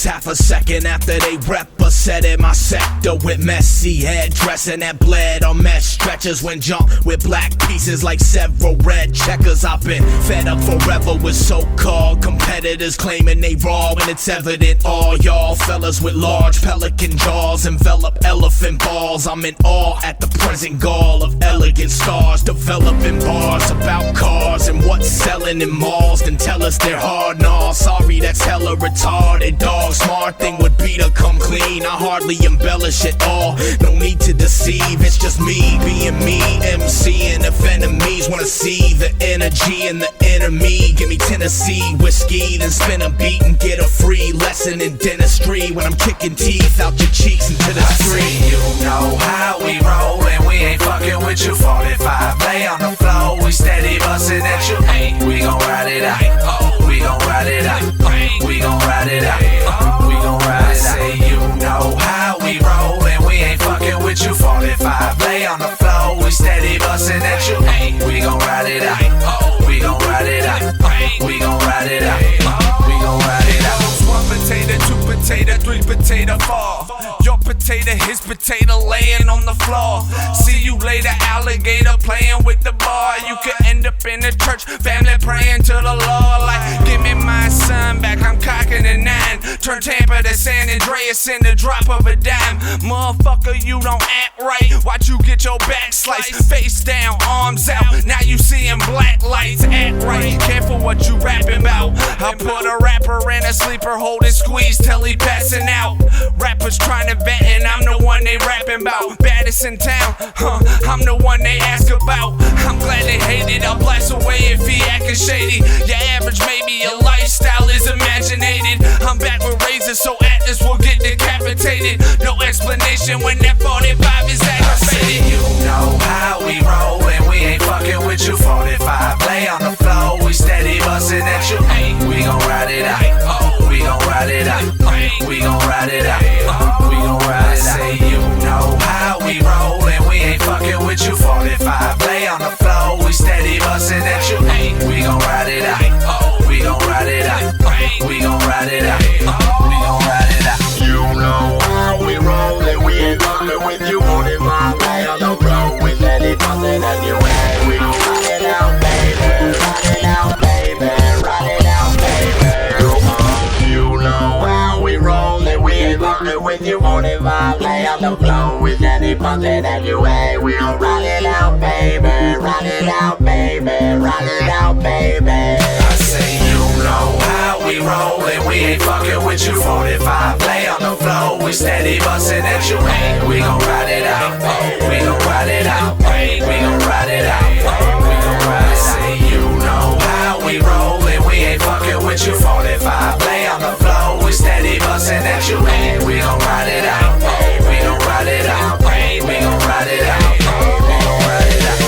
Half a second after they rep a set in my sector with messy head dressing that bled on mesh stretchers when jump with black pieces like several red checkers. I've been fed up forever with so-called competitors claiming they raw when it's evident all y'all fellas with large pelican jaws envelop elephant balls. I'm in awe at the present gall of elegant stars developing bars about cars and what's selling in malls. Then tell us they're hard. Nah, sorry, that's hella retarded, dog. Smart thing would be to come clean. I hardly embellish at all. No need to deceive. It's just me being me, MCing. If enemies wanna see the energy in the enemy, give me Tennessee whiskey, then spin a beat and get a free lesson in dentistry when I'm kicking teeth out your cheeks into the street. I see you know how we roll and we ain't fucking with you. 45 lay on the floor, we steady bustin' at you. Hey, we gon' ride it out. Oh, we gon' ride it out. We gon' ride it out. We gon' ride it out. I say you know how we roll and we ain't fucking with you. 45 lay on the floor, we steady bustin' at you. Hey, we gon' ride it out. Oh, we gon' ride it out. We gon' ride it out. We gon' ride it out. One potato, two potato, three potato, four. Your potato, his potato laying on the floor. See you later, alligator playing with the bar. You could end up in the church, family praying to the Lord. Like, give me my son back, I'm cocking a 9. Turn Tampa to San Andreas in the drop of a dime. Motherfucker, you don't act right. Watch you get your back sliced. Face down, arms out. Now you seeing black lights. Act right, careful what you rapping about. I put a rapper in a sleeper, hold and squeeze till he passing out. Rappers trying to vet and I'm the one they rapping about. Baddest in town, I'm the one they ask about. I'm glad they hate it, I'll blast away if he acting shady. Your average maybe, your lifestyle is imaginated. I'm back with razors so Atlas will get decapitated. No explanation when that 45 is aggravated. You know how we roll and we ain't fucking with you. 45 lay on the floor, we steady bustin' at you. Hey, we gon' ride it out. Oh, we gon' ride it out. We gon' ride it out. We gon' ride it out. I say you know how we roll and we ain't fucking with you. 45 lay on the floor, we steady bustin' at you. Hey, we gon' ride it out. Oh, we gon' ride it out. We gon' ride it out. We gon' ride it out. You know how we roll and we ain't fucking with you. 45 lay on the floor, we steady bustin' at you. Hey, we gon' ride it out, baby. Ride it out, baby. Ride it out, baby. You know how we roll and we ain't fucking with you. 45 lay on the floor, we steady bustin' at you. Hey, we gon' ride it out, baby. Ride it out, baby. Ride it out, baby. I say you know how we roll and we ain't fucking with you. 45 lay on the floor, we steady bustin' at you. Hey, we gon' ride it out. Oh, we gon' ride it out. We gon' ride it out. We gon' ride it out. I say you know how we roll and we ain't fucking with you. 45 lay on the floor, we steady bustin' at you. Hey, we gon' ride it out. We gon' ride it out. We gon' ride it out. We gon' ride it out.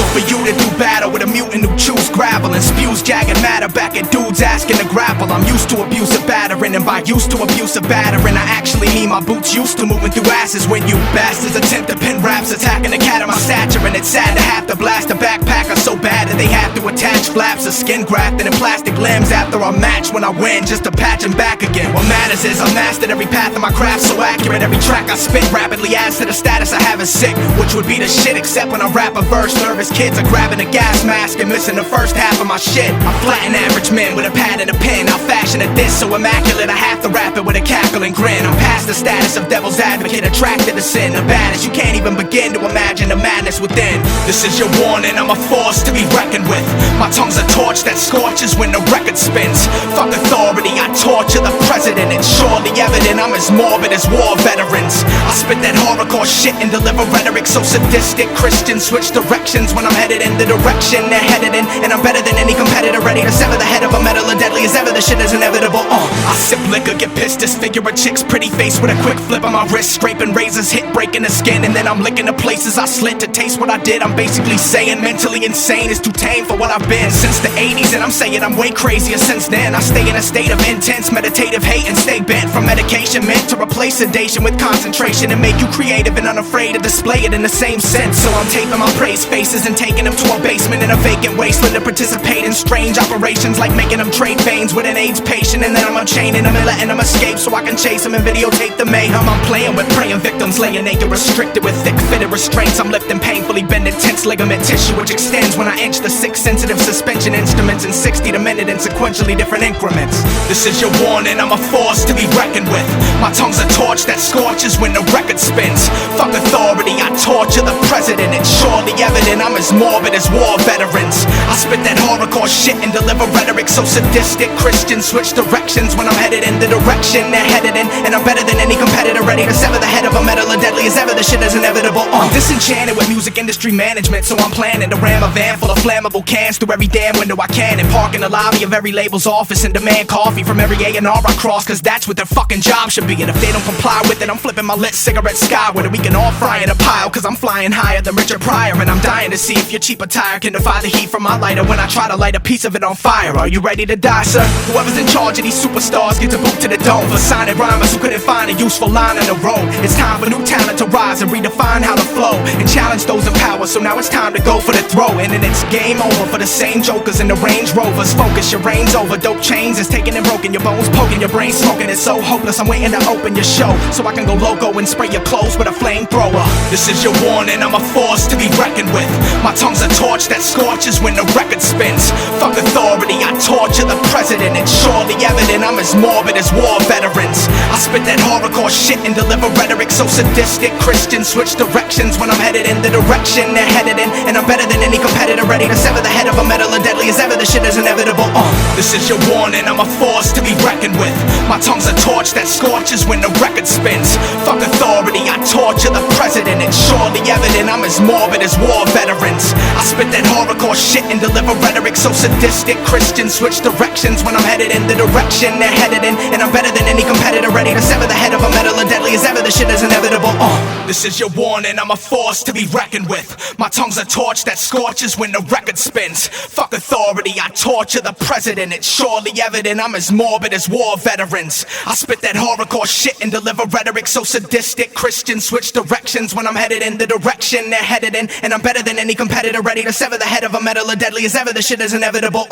For you to do battle with a mutant who chews gravel and spews jagged matter back at dudes asking to grapple. I'm used to abusive battering, and by used to abusive battering I actually mean my boots used to moving through asses when you bastards attempt to pin raps attacking the cat of my stature. And it's sad to have to blast a backpacker so bad that they have to attach flaps of skin grafted and plastic limbs after a match when I win just to patch him back again. What matters is I mastered every path of my craft so accurate. Every track I spit rapidly adds to the status I have as sick, which would be the shit except when I rap a verse. nervous kids are grabbing a gas mask and missing the first half of my shit. I flatten average men with a pad and a pen. I'll fashion a diss so immaculate I have to rap it with a cackle and grin. I'm past the status of devil's advocate, attracted to sin. The baddest, you can't even begin to imagine the madness within. This is your warning, I'm a force to be reckoned with. My tongue's a torch that scorches when the record spins. Fuck authority, I torture the president. It's surely evident I'm as morbid as war veterans. I spit that horrorcore shit and deliver rhetoric so sadistic. Christians switch directions when I'm headed in the direction they're headed in. And I'm better than any competitor, ready to sever the head of a metal as deadly as ever. The shit is inevitable. I sip liquor, get pissed, disfigure a chick's pretty face with a quick flip on my wrist, scraping razors, hit breaking the skin, and then I'm licking the places I slit to taste what I did. I'm basically saying mentally insane is too tame for what I've been since the 80s, and I'm saying I'm way crazier since then. I stay in a state of intense meditative hate and stay bent from medication meant to replace sedation with concentration and make you creative and unafraid to display it in the same sense. So I'm taping my praise faces and taking them to a basement in a vacant wasteland to participate in strange operations like making them trade veins with an AIDS patient, and then I'm unchaining them and letting them escape so I can chase them and videotape the mayhem. I'm playing with praying victims, laying naked, restricted with thick fitted restraints. I'm lifting painfully bending tense ligament tissue which extends when I inch the 6 sensitive suspension instruments in 60 a minute in sequentially different increments. This is your warning, I'm a force to be reckoned with. My tongue's a torch that scorches when the record spins. Fuck authority, I torture the president. It's surely evident I'm as morbid as war veterans. I spit that horrorcore shit and deliver rhetoric so sadistic. Christians switch directions when I'm headed in the direction they're headed in. And I'm better than any competitor, ready to sever the head of a metal as deadly as ever. The shit is inevitable. I'm disenchanted with music industry management, so I'm planning to ram a van full of flammable cans through every damn window I can and park in the lobby of every label's office and demand coffee from every A&R I cross, cause that's what their fucking job should be. And if they don't comply with it, I'm flipping my lit cigarette skyward and we can all fry in a pile, cause I'm flying higher than Richard Pryor. And I'm dying to see if your cheap attire can defy the heat from my lighter when I try to light a piece of it on fire. Are you ready to die, sir? Whoever's in charge of these superstars gets a boot to the dome for signing rhymers who couldn't find a useful line on the road. It's time for new talent to rise and redefine how to flow and challenge those in power. So now it's time to go for the throw, and then it's game over for the same jokers in the Range Rovers. Focus, your reign's over. Dope chains is taking and broken, your bones poking, your brain smoking. It's so hopeless. I'm waiting to open your show so I can go loco and spray your clothes with a flamethrower. This is your warning, I'm a force to be reckoned with. My tongue's a torch that scorches when the record spins. Fuck authority, I torture the president. It's surely evident I'm as morbid as war veterans. I spit that horrorcore shit and deliver rhetoric so sadistic. Christians switch directions when I'm headed in the direction they're headed in. And I'm better than any competitor, ready to sever the head of a metal as deadly as ever. The shit is inevitable. This is your warning, I'm a force to be reckoned with. My tongue's a torch that scorches when the record spins. Fuck authority, I torture the president. It's surely evident I'm as morbid as war veterans. I spit that horrorcore shit and deliver rhetoric so sadistic. Christians switch directions when I'm headed in the direction they're headed in. And I'm better than any competitor, ready to sever the head of a metal as deadly as ever. The shit is inevitable. This is your warning, I'm a force to be reckoned with. My tongue's a torch that scorches when the record spins. Fuck authority, I torture the president. It's surely evident I'm as morbid as war veterans. I spit that horrorcore shit and deliver rhetoric so sadistic. Christians switch directions when I'm headed in the direction they're headed in. And I'm better than any competitor, ready to sever the head of a metal as deadly as ever. The shit is inevitable.